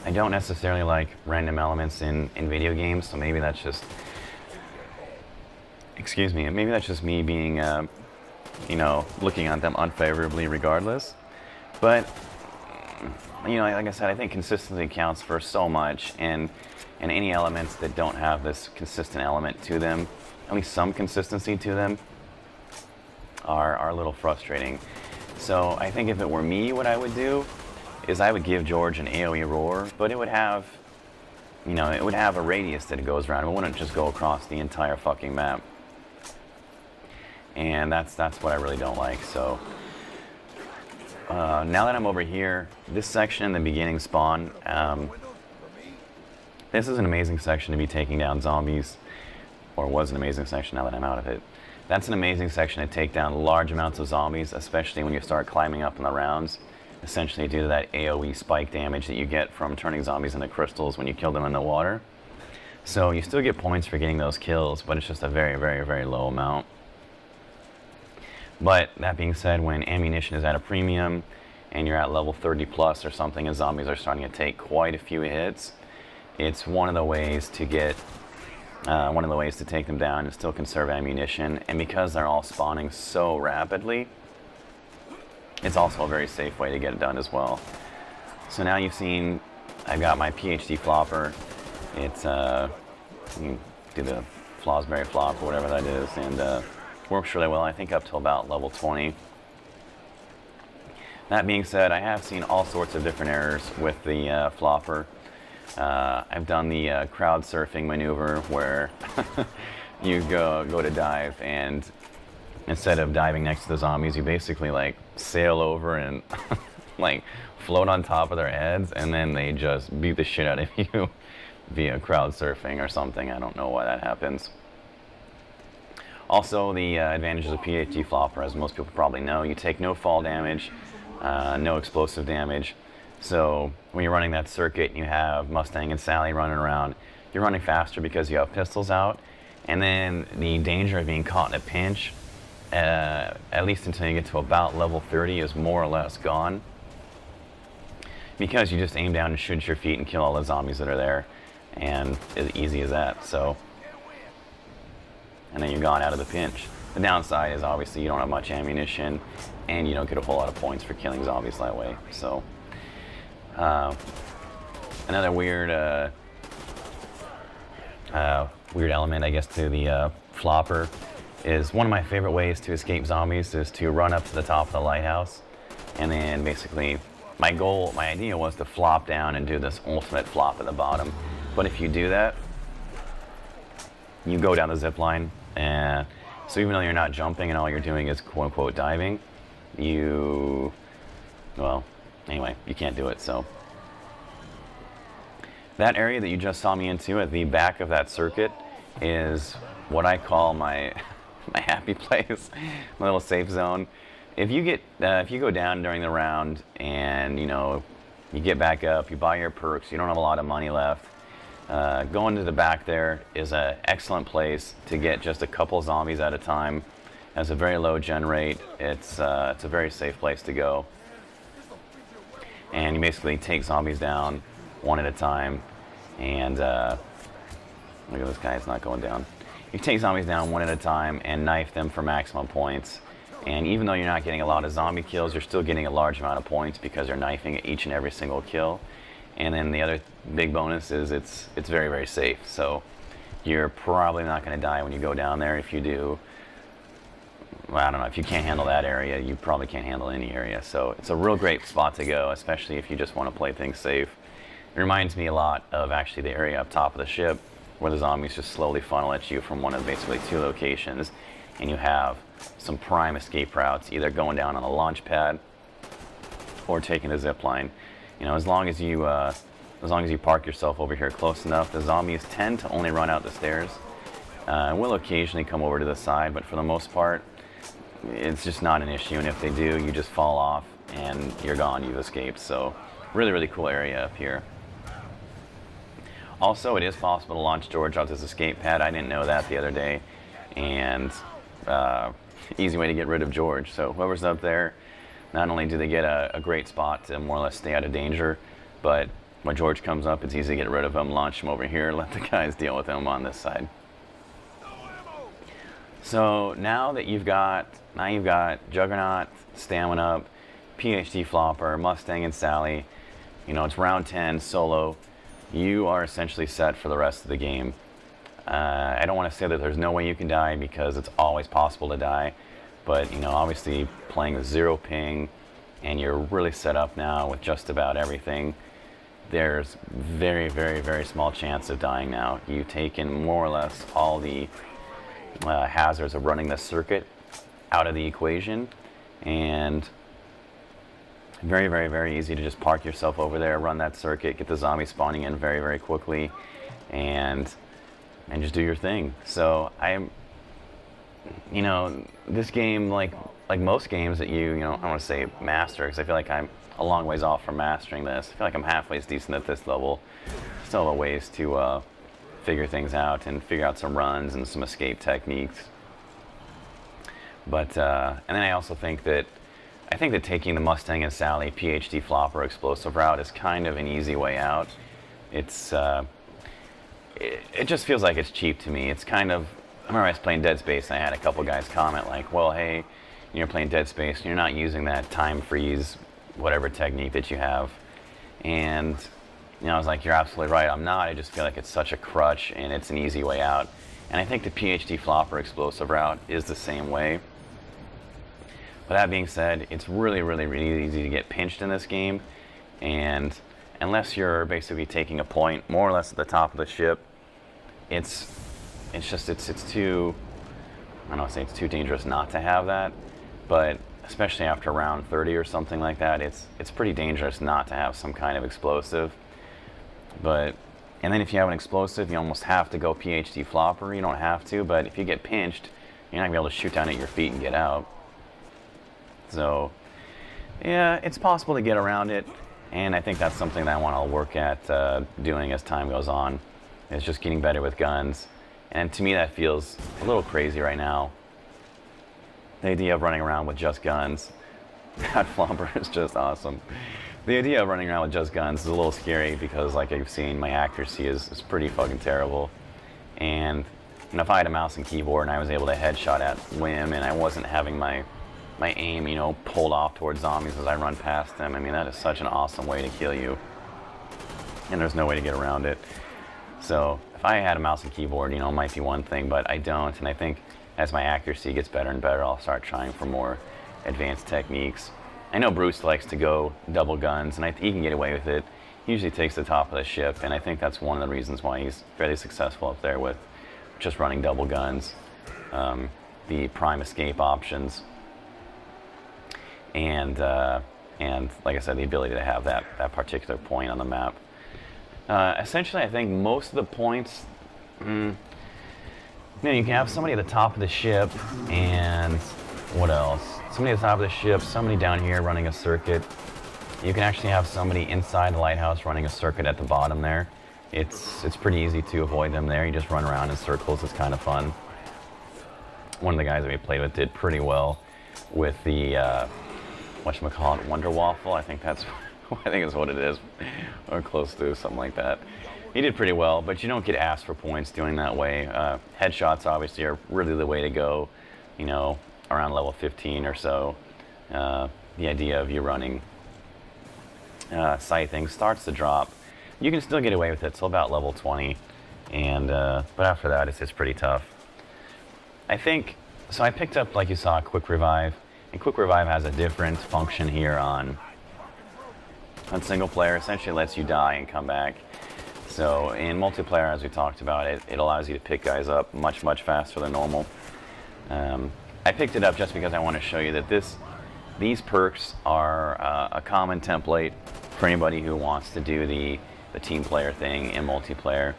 I don't necessarily like random elements in video games, so maybe that's just, excuse me, maybe that's just me being, you know, looking at them unfavorably regardless. But, you know, like I said, I think consistency counts for so much, and any elements that don't have this consistent element to them, at least some consistency to them, are a little frustrating. So I think if it were me, what I would do is I would give George an AoE roar, but it would have, you know, it would have a radius that it goes around. It wouldn't just go across the entire fucking map. And that's what I really don't like. So now that I'm over here, this section in the beginning spawn, this is an amazing section to be taking down zombies, or was an amazing section now that I'm out of it. That's an amazing section to take down large amounts of zombies, especially when you start climbing up in the rounds, essentially due to that AoE spike damage that you get from turning zombies into crystals when you kill them in the water. So you still get points for getting those kills, but it's just a very, very, very low amount. But that being said, when ammunition is at a premium and you're at level 30 plus or something and zombies are starting to take quite a few hits, it's one of the ways to get to take them down and still conserve ammunition. And because they're all spawning so rapidly, it's also a very safe way to get it done as well. So now you've seen, I've got my PhD flopper. It's, you do the Flosberry flop or whatever that is, and works really well, I think up till about level 20. That being said, I have seen all sorts of different errors with the flopper. I've done the crowd surfing maneuver where you go to dive, and instead of diving next to the zombies, you basically like sail over and like float on top of their heads, and then they just beat the shit out of you via crowd surfing or something. I don't know why that happens. Also, the advantages of PhD flopper, as most people probably know, you take no fall damage, no explosive damage. So when you're running that circuit and you have Mustang and Sally running around, you're running faster because you have pistols out. And then the danger of being caught in a pinch, at least until you get to about level 30, is more or less gone. Because you just aim down and shoot your feet and kill all the zombies that are there. And as easy as that. So, and then you're gone out of the pinch. The downside is obviously you don't have much ammunition and you don't get a whole lot of points for killing zombies that way. So, another weird element, I guess, to the flopper is one of my favorite ways to escape zombies is to run up to the top of the lighthouse, and then basically my idea was to flop down and do this ultimate flop at the bottom. But if you do that, you go down the zip line, and so even though you're not jumping and all you're doing is quote unquote diving, well, anyway, you can't do it. So that area that you just saw me into at the back of that circuit is what I call my my happy place, my little safe zone. If you go down during the round and you get back up, you buy your perks, you don't have a lot of money left, going to the back there is an excellent place to get just a couple zombies at a time. It has a very low gen rate. It's a very safe place to go. And you basically take zombies down one at a time, and look at this guy, it's not going down. You take zombies down one at a time and knife them for maximum points. And even though you're not getting a lot of zombie kills, you're still getting a large amount of points because you're knifing each and every single kill. And then the other big bonus is it's very, very safe. So you're probably not going to die when you go down there. If you do, well, I don't know, if you can't handle that area, you probably can't handle any area. So it's a real great spot to go, especially if you just want to play things safe. It reminds me a lot of actually the area up top of the ship where the zombies just slowly funnel at you from one of basically two locations, and you have some prime escape routes, either going down on a launch pad or taking a zip line. As long as you park yourself over here close enough, the zombies tend to only run out the stairs. Will occasionally come over to the side, but for the most part, it's just not an issue. And if they do, you just fall off and you're gone. You've escaped. So, really, really cool area up here. Also, it is possible to launch George off this escape pad. I didn't know that the other day, and easy way to get rid of George. So whoever's up there, not only do they get a great spot to more or less stay out of danger, but when George comes up, it's easy to get rid of him, launch him over here, let the guys deal with him on this side. So now you've got Juggernaut, Stamina, PhD Flopper, Mustang and Sally. You know, it's round 10, solo. You are essentially set for the rest of the game. I don't want to say that there's no way you can die, because it's always possible to die. But, you know, obviously playing with 0 ping, and you're really set up now with just about everything, there's very, very, very small chance of dying now. You've taken more or less all the hazards of running this circuit out of the equation, and very, very, very easy to just park yourself over there, run that circuit, get the zombies spawning in very, very quickly, and just do your thing. So you know, this game, like most games that you know, I don't want to say master, because I feel like I'm a long ways off from mastering this. I feel like I'm halfway as decent at this level. Still have a ways to figure things out and figure out some runs and some escape techniques. But and then I also think that taking the Mustang and Sally PhD Flopper explosive route is kind of an easy way out. It's it just feels like it's cheap to me. It's kind of, I remember I was playing Dead Space and I had a couple guys comment like, well, hey, you're playing Dead Space and you're not using that time freeze whatever technique that you have. And you know, I was like, you're absolutely right, I'm not. I just feel like it's such a crutch and it's an easy way out. And I think the PhD Flopper explosive route is the same way. But that being said, it's really, really, really easy to get pinched in this game. And unless you're basically taking a point more or less at the top of the ship, it's too, I don't want to say it's too dangerous not to have that, but especially after round 30 or something like that, it's pretty dangerous not to have some kind of explosive. But, and then if you have an explosive, you almost have to go PhD Flopper. You don't have to, but if you get pinched, you're not going to be able to shoot down at your feet and get out. So, yeah, it's possible to get around it, and I think that's something that I want to work at doing as time goes on, is just getting better with guns. And to me, that feels a little crazy right now. The idea of running around with just guns, that Flopper is just awesome. The idea of running around with just guns is a little scary because, like you've seen, my accuracy is pretty fucking terrible. And if I had a mouse and keyboard and I was able to headshot at whim and I wasn't having my aim, you know, pulled off towards zombies as I run past them, I mean, that is such an awesome way to kill you. And there's no way to get around it. So if I had a mouse and keyboard, you know, it might be one thing, but I don't. And I think as my accuracy gets better and better, I'll start trying for more advanced techniques. I know Bruce likes to go double guns, and he can get away with it. He usually takes the top of the ship, and I think that's one of the reasons why he's fairly successful up there with just running double guns, the prime escape options, and like I said, the ability to have that particular point on the map. Essentially, I think most of the points, you know, you can have somebody at the top of the ship, and what else? Somebody at the top of the ship, somebody down here running a circuit. You can actually have somebody inside the lighthouse running a circuit at the bottom there. It's pretty easy to avoid them there. You just run around in circles. It's kind of fun. One of the guys that we played with did pretty well with the whatchamacallit, Wonder Waffle. I think that's what it is, or close to something like that. He did pretty well, but you don't get asked for points doing that way. Headshots obviously are really the way to go, you know, around level 15 or so. The idea of you running scything starts to drop. You can still get away with it till about level 20, and but after that it's pretty tough. I think, so I picked up, like you saw, Quick Revive, and Quick Revive has a different function here on single player. Essentially lets you die and come back. So in multiplayer, as we talked about, it allows you to pick guys up much, much faster than normal. I picked it up just because I want to show you that these perks are a common template for anybody who wants to do the team player thing in multiplayer.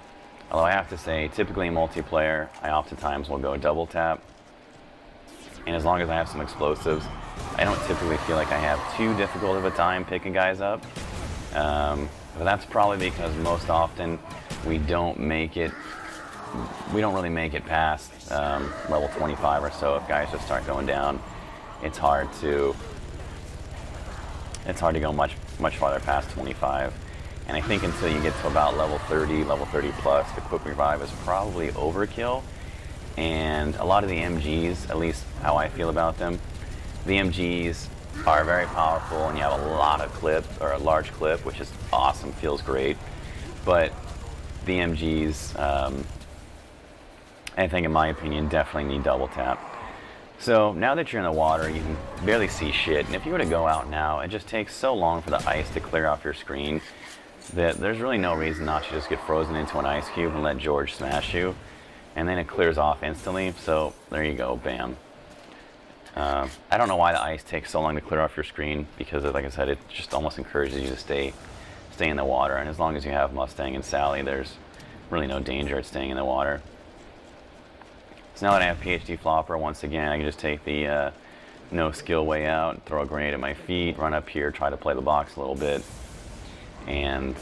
Although I have to say, typically in multiplayer, I oftentimes will go double tap. And as long as I have some explosives, I don't typically feel like I have too difficult of a time picking guys up. But that's probably because most often we don't really make it past level 25 or so. If guys just start going down, it's hard to go much farther past 25. And I think until you get to about level 30, level 30 plus, the quick revive is probably overkill. And a lot of the MGs, at least how I feel about them, the MGs are very powerful and you have a lot of clip, or a large clip, which is awesome, feels great. But the MGs, I think in my opinion, definitely need double tap. So now that you're in the water, you can barely see shit. And if you were to go out now, it just takes so long for the ice to clear off your screen that there's really no reason not to just get frozen into an ice cube and let George smash you. And then it clears off instantly. So there you go, bam. I don't know why the ice takes so long to clear off your screen, because like I said, it just almost encourages you to stay in the water. And as long as you have Mustang and Sally, there's really no danger at staying in the water. So now that I have PhD Flopper, once again, I can just take the no skill way out, throw a grenade at my feet, run up here, try to play the box a little bit, and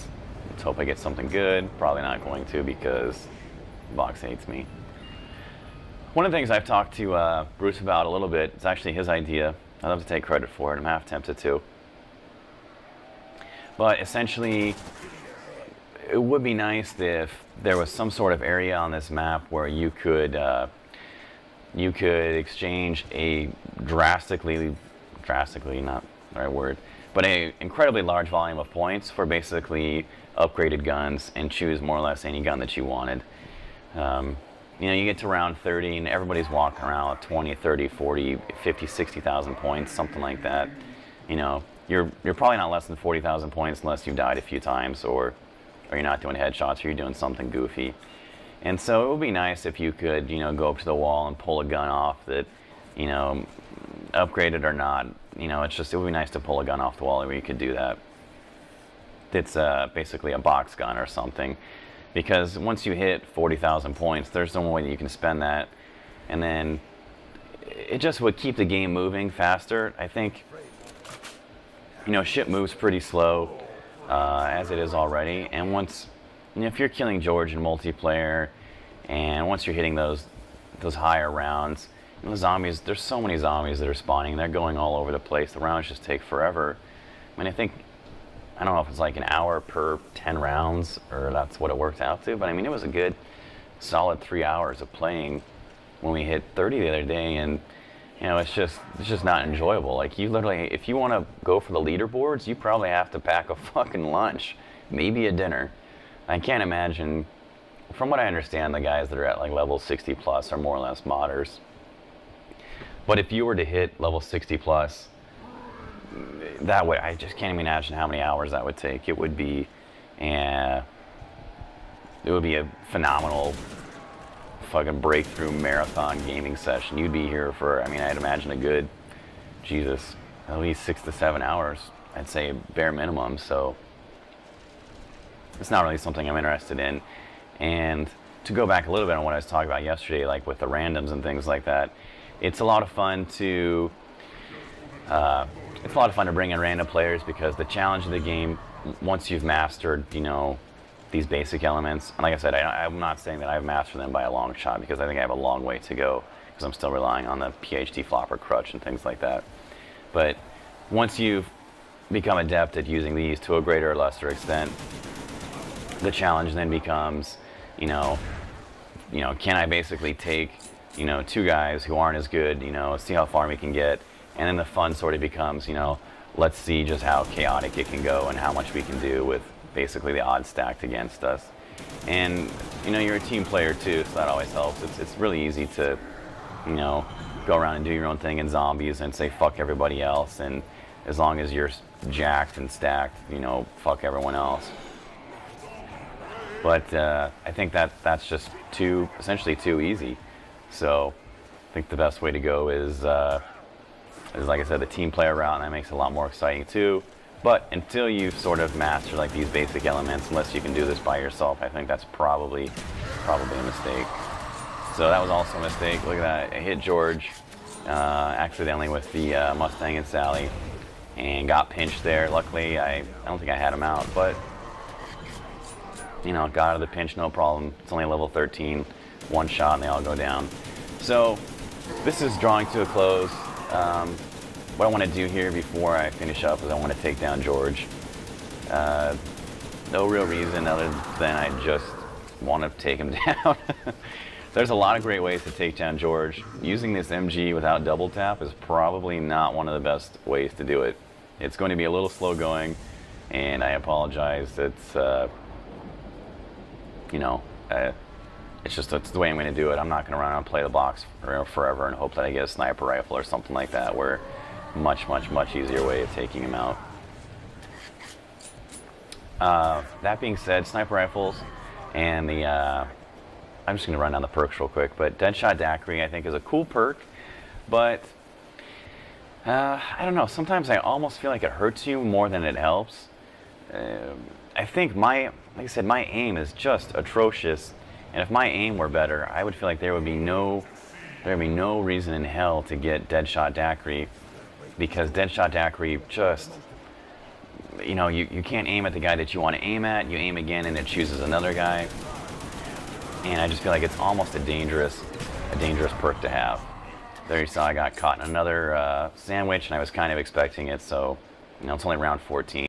let's hope I get something good. Probably not going to, because the box hates me. One of the things I've talked to Bruce about a little bit, it's actually his idea. I'd love to take credit for it. I'm half tempted to. But essentially, it would be nice if there was some sort of area on this map where you could exchange a drastically not the right word, but a incredibly large volume of points for basically upgraded guns and choose more or less any gun that you wanted. You know, you get to round 30 and everybody's walking around with 20, 30, 40, 50, 60,000 points, something like that. You know, you're probably not less than 40,000 points unless you've died a few times, or you're not doing headshots, or you're doing something goofy. And so it would be nice if you could, you know, go up to the wall and pull a gun off that, you know, upgraded or not. You know, it would be nice to pull a gun off the wall where you could do that. It's basically a box gun or something. Because once you hit 40,000 points, there's no way that you can spend that. And then it just would keep the game moving faster. I think, you know, shit moves pretty slow as it is already. And once, you know, if you're killing George in multiplayer, and once you're hitting those higher rounds, you know, the zombies, there's so many zombies that are spawning. They're going all over the place. The rounds just take forever. I mean, I don't know if it's like an hour per 10 rounds, or that's what it worked out to, but I mean, it was a good solid 3 hours of playing when we hit 30 the other day, and you know, it's just not enjoyable. Like, you literally, if you want to go for the leaderboards, you probably have to pack a fucking lunch, maybe a dinner. I can't imagine, from what I understand, the guys that are at like level 60 plus are more or less modders. But if you were to hit level 60 plus, that way, I just can't even imagine how many hours that would take. It would be a phenomenal fucking breakthrough marathon gaming session. You'd be here for, I mean, I'd imagine a good, Jesus, at least 6 to 7 hours. I'd say bare minimum. So it's not really something I'm interested in. And to go back a little bit on what I was talking about yesterday, like with the randoms and things like that, it's a lot of fun to bring in random players, because the challenge of the game, once you've mastered, you know, these basic elements, and like I said, I'm not saying that I've mastered them by a long shot, because I think I have a long way to go, because I'm still relying on the PhD Flopper crutch and things like that. But once you've become adept at using these to a greater or lesser extent, the challenge then becomes, you know, can I basically take, you know, 2 guys who aren't as good, you know, see how far we can get. And then the fun sort of becomes, you know, let's see just how chaotic it can go and how much we can do with basically the odds stacked against us. And, you know, you're a team player too, so that always helps. It's really easy to, you know, go around and do your own thing in zombies and say fuck everybody else. And as long as you're jacked and stacked, you know, fuck everyone else. But I think that's just essentially too easy. So I think the best way to go is like I said, the team player route, and that makes it a lot more exciting too. But until you sort of master like these basic elements, unless you can do this by yourself, I think that's probably a mistake. So that was also a mistake. Look at that, I hit George accidentally with the Mustang and Sally, and got pinched there. Luckily, I don't think I had him out, but you know, got out of the pinch, no problem. It's only level 13, 1 shot, and they all go down. So this is drawing to a close. What I want to do here before I finish up is I want to take down George. No real reason other than I just want to take him down. There's a lot of great ways to take down George. Using this MG without double tap is probably not one of the best ways to do it. It's going to be a little slow going, and I apologize. It's, it's the way I'm going to do it. I'm not going to run around and play the box forever and hope that I get a sniper rifle or something like that, where much easier way of taking him out. That being said, sniper rifles and the, I'm just going to run down the perks real quick, but Deadshot Daiquiri I think is a cool perk, but I don't know, sometimes I almost feel like it hurts you more than it helps. I think like I said, my aim is just atrocious, and if my aim were better, I would feel like there would be no reason in hell to get Deadshot Daiquiri, because Deadshot Daiquiri just, you can't aim at the guy that you want to aim at. You aim again and it chooses another guy, and I just feel like it's almost a dangerous perk to have. There you saw I got caught in another sandwich, and I was kind of expecting it, so it's only round 14.